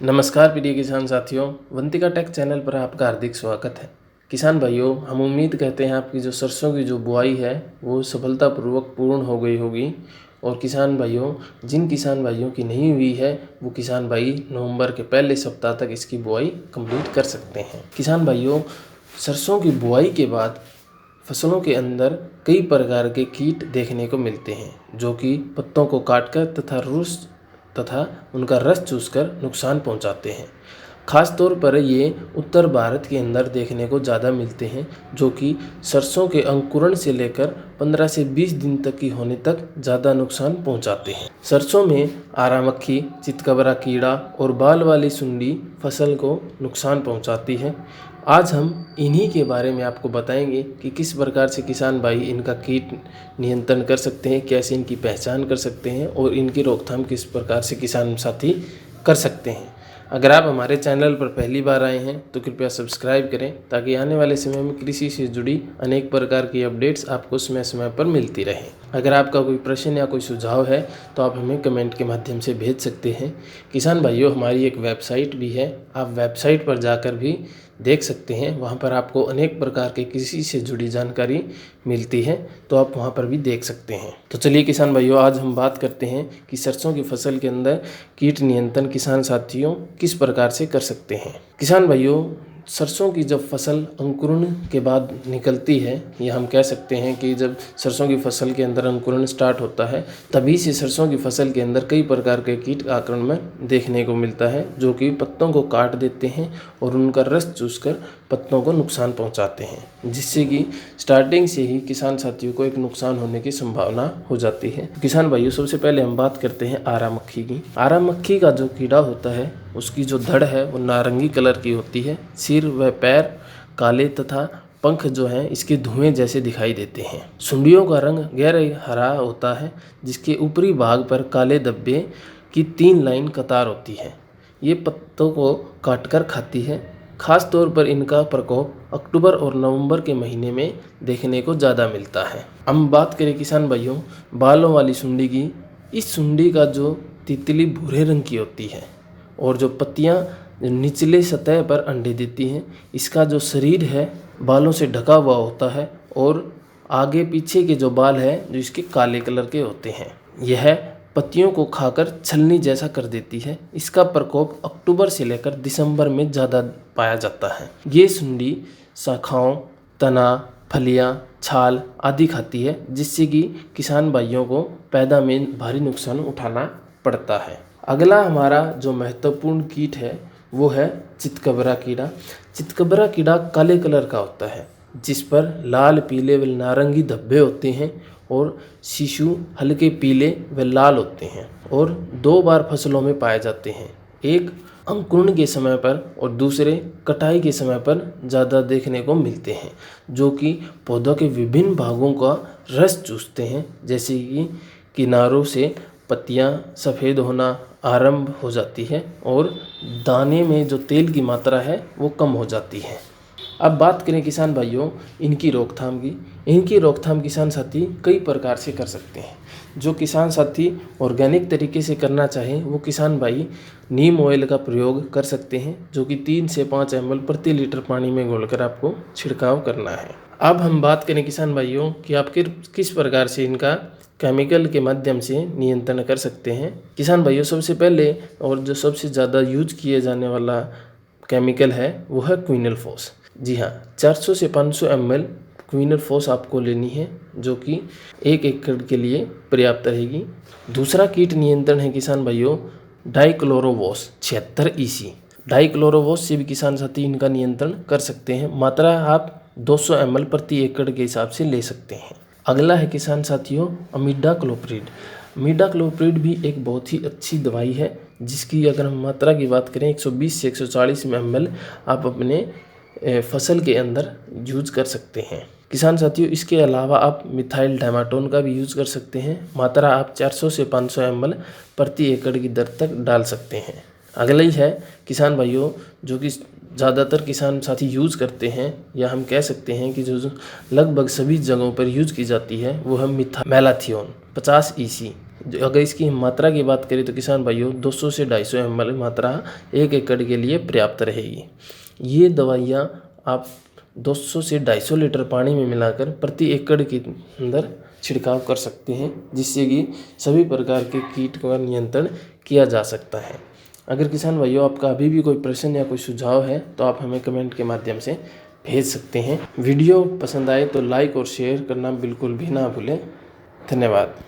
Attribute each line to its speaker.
Speaker 1: नमस्कार प्रिय किसान साथियों, वंतिका टेक चैनल पर आपका हार्दिक स्वागत है। किसान भाइयों, हम उम्मीद करते हैं आपकी जो सरसों की जो बुआई है वो सफलतापूर्वक पूर्ण हो गई होगी। और किसान भाइयों, जिन किसान भाइयों की नहीं हुई है वो किसान भाई नवंबर के पहले सप्ताह तक इसकी बुआई कंप्लीट कर सकते हैं। किसान भाइयों, सरसों की बुआई के बाद फसलों के अंदर कई प्रकार के कीट देखने को मिलते हैं जो कि पत्तों को काटकर तथा उनका रस चूसकर नुकसान पहुंचाते हैं। खास तौर पर ये उत्तर भारत के अंदर देखने को ज़्यादा मिलते हैं जो कि सरसों के अंकुरण से लेकर 15 से 20 दिन तक की होने तक ज़्यादा नुकसान पहुंचाते हैं। सरसों में आरा मक्खी, चितकबरा कीड़ा और बाल वाली सुंडी फसल को नुकसान पहुंचाती है। आज हम इन्हीं के बारे में आपको बताएंगे कि किस प्रकार से किसान भाई इनका कीट नियंत्रण कर सकते हैं, कैसे इनकी पहचान कर सकते हैं और इनकी रोकथाम किस प्रकार से किसान साथी कर सकते हैं। अगर आप हमारे चैनल पर पहली बार आए हैं तो कृपया सब्सक्राइब करें ताकि आने वाले समय में कृषि से जुड़ी अनेक प्रकार की अपडेट्स आपको समय समय पर मिलती रहें। अगर आपका कोई प्रश्न या कोई सुझाव है तो आप हमें कमेंट के माध्यम से भेज सकते हैं। किसान भाइयों, हमारी एक वेबसाइट भी है, आप वेबसाइट पर जाकर भी देख सकते हैं। वहाँ पर आपको अनेक प्रकार के कृषि से जुड़ी जानकारी मिलती है, तो आप वहाँ पर भी देख सकते हैं। तो चलिए किसान भाइयों, आज हम बात करते हैं कि सरसों की फसल के अंदर कीट नियंत्रण किसान साथियों किस प्रकार से कर सकते हैं। किसान भाइयों, सरसों की जब फसल अंकुरण के बाद निकलती है, या हम कह सकते हैं कि जब सरसों की फसल के अंदर अंकुरण स्टार्ट होता है तभी से सरसों की फसल के अंदर कई प्रकार के कीट आक्रमण देखने को मिलता है जो कि पत्तों को काट देते हैं और उनका रस चूसकर पत्तों को नुकसान पहुंचाते हैं, जिससे कि स्टार्टिंग से ही किसान साथियों को एक नुकसान होने की संभावना हो जाती है। किसान भाइयों, सबसे पहले हम बात करते हैं आरा मक्खी की। आरा मक्खी का जो कीड़ा होता है उसकी जो धड़ है वो नारंगी कलर की होती है, सिर व पैर काले तथा पंख जो हैं इसके धुएं जैसे दिखाई देते हैं। सुंडियों का रंग गहरा हरा होता है जिसके ऊपरी भाग पर काले धब्बे की 3 लाइन कतार होती है। ये पत्तों को काटकर खाती है। खास तौर पर इनका प्रकोप अक्टूबर और नवंबर के महीने में देखने को ज़्यादा मिलता है। हम बात करें किसान भाइयों बालों वाली सुंडी की। इस सुंडी का जो तितली भूरे रंग की होती है और जो पत्तियां निचले सतह पर अंडे देती हैं, इसका जो शरीर है बालों से ढका हुआ होता है और आगे पीछे के जो बाल हैं जो इसके काले कलर के होते हैं। यह पत्तियों को खाकर छलनी जैसा कर देती है। इसका प्रकोप अक्टूबर से लेकर दिसंबर में ज़्यादा पाया जाता है। ये सुंडी शाखाओं, तना, फलियां, छाल आदि खाती है, जिससे कि किसान भाइयों को पैदा में भारी नुकसान उठाना पड़ता है। अगला हमारा जो महत्वपूर्ण कीट है वो है चितकबरा कीड़ा। चितकबरा कीड़ा काले कलर का होता है जिस पर लाल, पीले व नारंगी धब्बे होते हैं और शिशु हल्के पीले व लाल होते हैं और 2 बार फसलों में पाए जाते हैं, एक अंकुरण के समय पर और दूसरे कटाई के समय पर ज़्यादा देखने को मिलते हैं, जो कि पौधों के विभिन्न भागों का रस चूसते हैं, जैसे कि किनारों से पत्तियां सफ़ेद होना आरंभ हो जाती है और दाने में जो तेल की मात्रा है वो कम हो जाती है। अब बात करें किसान भाइयों इनकी रोकथाम की। इनकी रोकथाम किसान साथी कई प्रकार से कर सकते हैं। जो किसान साथी ऑर्गेनिक तरीके से करना चाहें वो किसान भाई नीम ऑयल का प्रयोग कर सकते हैं, जो कि 3 से 5 ml प्रति लीटर पानी में घोलकर आपको छिड़काव करना है। अब हम बात करें किसान भाइयों कि आप किस प्रकार से इनका केमिकल के माध्यम से नियंत्रण कर सकते हैं। किसान भाइयों, सबसे पहले और जो सबसे ज़्यादा यूज किए जाने वाला केमिकल है वो है क्विनलफॉस। जी हाँ, 400 से 500 ml क्विनलफॉस आपको लेनी है, जो कि 1 एकड़ के लिए पर्याप्त रहेगी। दूसरा कीट नियंत्रण है किसान भाइयों डाइक्लोरोवॉस 76 EC। डाइक्लोरोवॉस से भी किसान साथी इनका नियंत्रण कर सकते हैं। मात्रा आप 200 ml प्रति एकड़ के हिसाब से ले सकते हैं। अगला है किसान साथियों इमिडाक्लोप्रिड। इमिडाक्लोप्रिड भी एक बहुत ही अच्छी दवाई है, जिसकी अगर हम मात्रा की बात करें 120 से 140 ml आप अपने फसल के अंदर यूज कर सकते हैं। किसान साथियों, इसके अलावा आप मिथाइल डायमाटोन का भी यूज कर सकते हैं। मात्रा आप 400 से 500 ml प्रति एकड़ की दर तक डाल सकते हैं। अगला ही है किसान भाइयों जो कि ज़्यादातर किसान साथी यूज़ करते हैं, या हम कह सकते हैं कि जो लगभग सभी जगहों पर यूज़ की जाती है वो है मैलाथियोन 50 EC। अगर इसकी मात्रा की बात करें तो किसान भाइयों 200 से 250 ml मात्रा 1 एकड़ के लिए पर्याप्त रहेगी। ये दवाइयाँ आप 200 से 250 लीटर पानी में मिलाकर प्रति एकड़ के अंदर छिड़काव कर सकते हैं, जिससे कि सभी प्रकार के कीट का नियंत्रण किया जा सकता है। अगर किसान भाइयों आपका अभी भी कोई प्रश्न या कोई सुझाव है तो आप हमें कमेंट के माध्यम से भेज सकते हैं। वीडियो पसंद आए तो लाइक और शेयर करना बिल्कुल भी ना भूलें। धन्यवाद।